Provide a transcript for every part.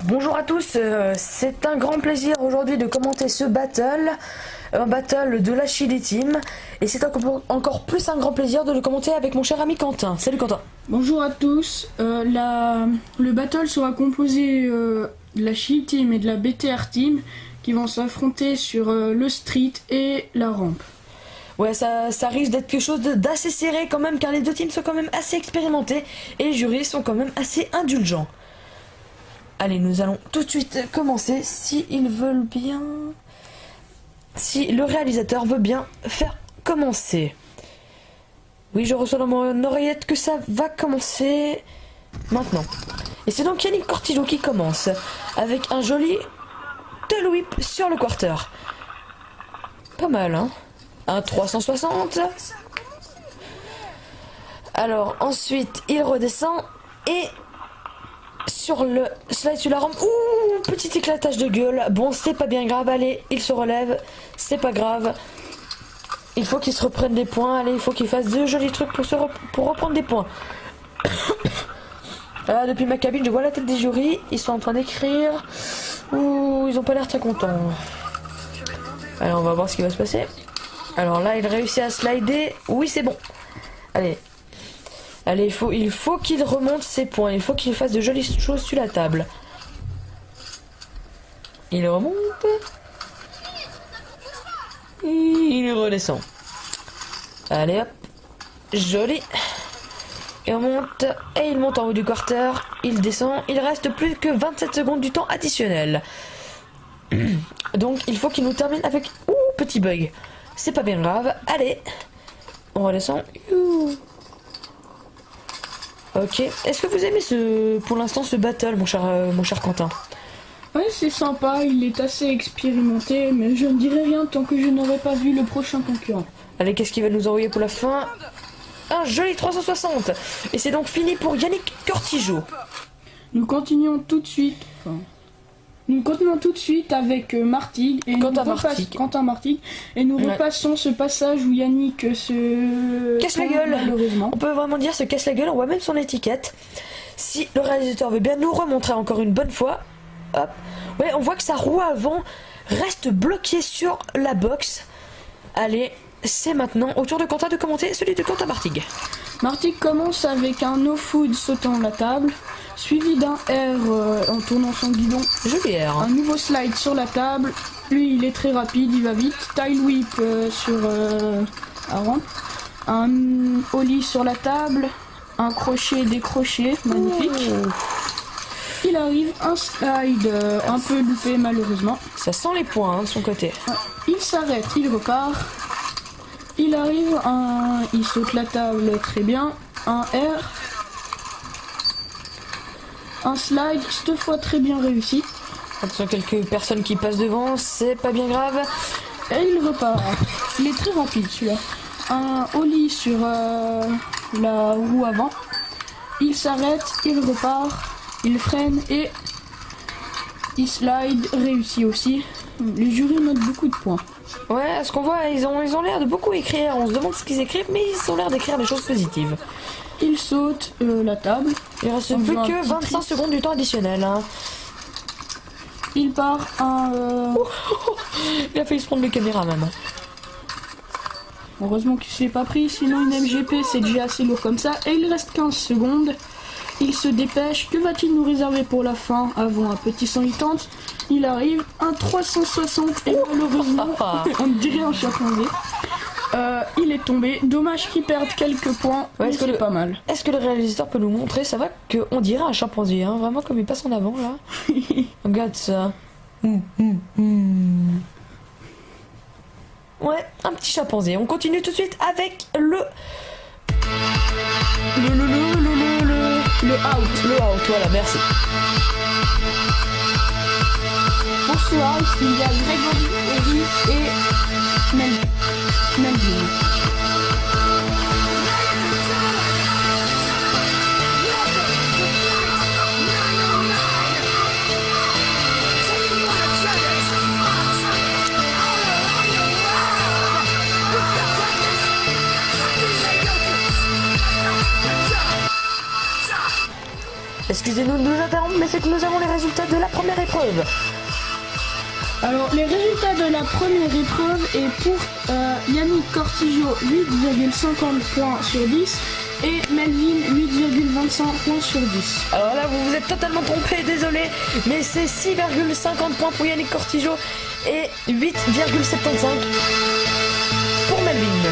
Bonjour à tous, c'est un grand plaisir aujourd'hui de commenter ce battle, un battle de la Chili Team, et c'est encore plus un grand plaisir de le commenter avec mon cher ami Quentin. Salut Quentin. Bonjour à tous, le battle sera composé de la Chili Team et de la BTR Team qui vont s'affronter sur le street et la rampe. Ouais, ça risque d'être quelque chose d'assez serré quand même, car les deux teams sont quand même assez expérimentés et les jurys sont quand même assez indulgents. Allez, nous allons tout de suite commencer, si ils veulent bien... Si le réalisateur veut bien faire commencer. Oui, je reçois dans mon oreillette que ça va commencer maintenant. Et c'est donc Yannick Cortijo qui commence, avec un joli tail whip sur le quarter. Pas mal, hein. Un 360. Alors, ensuite, il redescend et... sur le slide sur la rampe, ouh, petit éclatage de gueule. Bon, c'est pas bien grave, allez, il se relève, c'est pas grave. Il faut qu'il se reprenne des points, allez, il faut qu'il fasse de jolis trucs pour reprendre des points. Là, depuis ma cabine, je vois la tête des jurys, ils sont en train d'écrire. Ouh, ils ont pas l'air très contents. Allez, on va voir ce qui va se passer. Alors là, il réussit à slider, oui, c'est bon. Allez. Allez, il faut qu'il remonte ses points. Il faut qu'il fasse de jolies choses sur la table. Il remonte. Et il redescend. Allez hop. Joli. Il remonte. Et il monte en haut du quarter. Il descend. Il reste plus que 27 secondes du temps additionnel. Donc il faut qu'il nous termine avec... Ouh, petit bug. C'est pas bien grave. Allez. On redescend. Ouh. Ok, est-ce que vous aimez pour l'instant ce battle, mon cher Quentin? Ouais, c'est sympa, il est assez expérimenté, mais je ne dirai rien tant que je n'aurai pas vu le prochain concurrent. Allez, qu'est-ce qu'il va nous envoyer pour la fin? Un joli 360. Et c'est donc fini pour Yannick Cortijo. Nous continuons tout de suite. Nous continuons tout de suite avec Martig et Quentin Martig et nous repassons ce passage où Yannick se casse la gueule. Malheureusement. On peut vraiment dire se casse la gueule, on voit même son étiquette. Si le réalisateur veut bien nous remontrer encore une bonne fois. Hop. Ouais, on voit que sa roue avant reste bloquée sur la box. Allez, c'est maintenant au tour de Quentin de commenter celui de Quentin Martig. Martig commence avec un no food sautant la table, suivi d'un R en tournant son guidon. Joli R. Un nouveau slide sur la table. Lui, il est très rapide, il va vite. Tail whip sur la rampe. Un ollie sur la table. Un crochet décroché, magnifique. Oh. Il arrive un slide un peu loupé malheureusement. Ça sent les points hein, de son côté. Il s'arrête, il repart. Il arrive, il saute la table très bien. Un R. Un slide, cette fois très bien réussi. Attention, quelques personnes qui passent devant, c'est pas bien grave. Et il repart. Il est très rapide celui-là. Un ollie sur la roue avant. Il s'arrête, il repart. Il freine et il slide, réussi aussi. Les jurys notent beaucoup de points. Ouais, ce qu'on voit, ils ont l'air de beaucoup écrire. On se demande ce qu'ils écrivent, mais ils ont l'air d'écrire des choses positives. Il saute la table. Il reste plus que 25 secondes du temps additionnel. Hein. Il part un... Il a failli se prendre le caméra même. Heureusement qu'il ne s'est pas pris, sinon une MGP c'est déjà assez lourd comme ça. Et il reste 15 secondes. Il se dépêche. Que va-t-il nous réserver pour la fin avant un petit 180? Il arrive, un 360 et malheureusement, on dirait un chimpanzé. Il est tombé. Dommage qu'il perde quelques points, ouais, mais c'est pas mal. Est-ce que le réalisateur peut nous montrer? Ça va qu'on dirait un chimpanzé, hein, vraiment comme il passe en avant là. Regarde ça. Ouais, un petit chimpanzé. On continue tout de suite avec le out. Le out, voilà, merci. Pour ce out, il y a Gregory, Eri et Melvin. Excusez-nous de nous interrompre, mais c'est que nous avons les résultats de la première épreuve. Alors, les résultats de la première épreuve est pour Yannick Cortijo 8,50 points sur 10 et Melvin 8,25 points sur 10. Alors là, vous vous êtes totalement trompé, désolé, mais c'est 6,50 points pour Yannick Cortijo et 8,75 pour Melvin.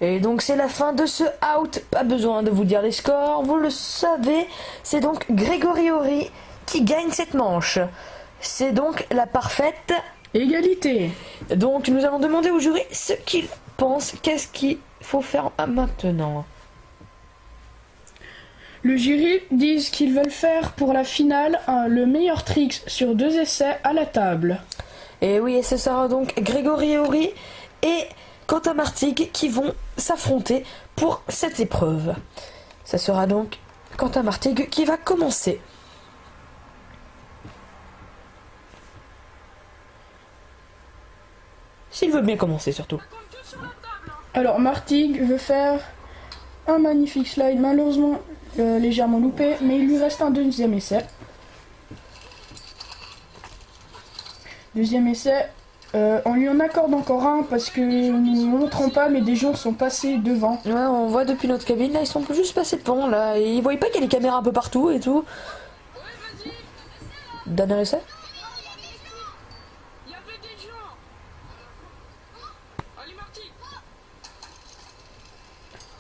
Et donc c'est la fin de ce out, pas besoin de vous dire les scores, vous le savez, c'est donc Grégory Horry qui gagne cette manche. C'est donc la parfaite égalité. Donc nous allons demander au jury ce qu'il pense, qu'est-ce qu'il faut faire maintenant. Le jury dit qu'ils veulent faire pour la finale le meilleur tricks sur 2 essais à la table. Et oui, et ce sera donc Grégory Horry et Quentin Martigues qui vont s'affronter pour cette épreuve. Ça sera donc Quentin Martigues qui va commencer. S'il veut bien commencer surtout. Alors Martigues veut faire un magnifique slide, malheureusement légèrement loupé, mais il lui reste un deuxième essai. Deuxième essai. On lui en accorde encore un parce que nous ne montrons pas, mais des gens sont passés devant. Ouais, on voit depuis notre cabine, là, ils sont juste passés devant, là. Et ils voyaient pas qu'il y a des caméras un peu partout et tout. Dernier essai.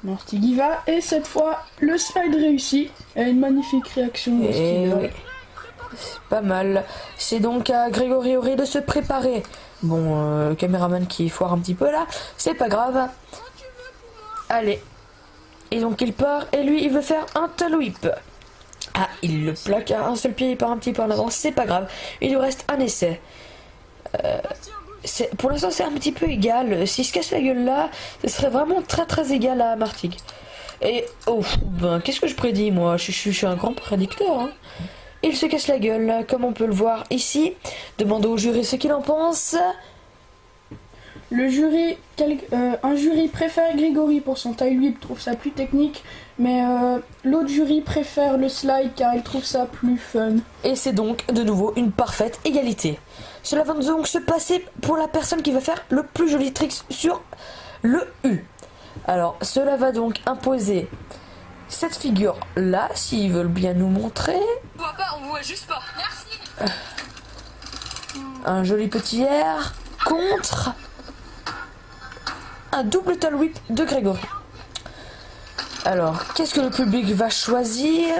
Martig y va, et cette fois, le slide réussit. Et une magnifique réaction de Et Steven. oui. C'est pas mal. C'est donc à Grégory Horry de se préparer. Bon, le caméraman qui foire un petit peu là, c'est pas grave. Allez. Et donc il part, et lui il veut faire un tail whip. Ah, il le plaque à un seul pied, il part un petit peu en avant, c'est pas grave. Il lui reste un essai. Pour l'instant c'est un petit peu égal. S'il se casse la gueule là, ce serait vraiment très égal à Martig. Et oh, ben qu'est-ce que je prédis moi, je suis un grand prédicteur. Hein. Il se casse la gueule, comme on peut le voir ici. Demandons au jury ce qu'il en pense. Le jury, un jury préfère Grégory pour son tail whip, trouve ça plus technique, mais l'autre jury préfère le slide car il trouve ça plus fun. Et c'est donc de nouveau une parfaite égalité. Cela va donc se passer pour la personne qui va faire le plus joli trick sur le U. Alors cela va donc imposer cette figure là, s'ils veulent bien nous montrer. On voit pas, on voit juste pas. Merci. Un joli petit air contre un double tail whip de Grégory. Alors, qu'est-ce que le public va choisir?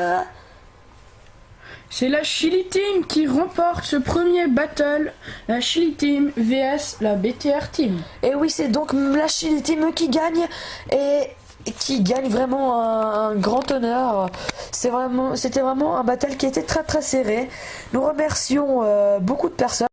C'est la Chili Team qui remporte ce premier battle, la Chili Team vs la BTR Team. Et oui, c'est donc la Chili Team qui gagne et qui gagne vraiment un grand honneur. C'était vraiment un battle qui était très serré. Nous remercions beaucoup de personnes.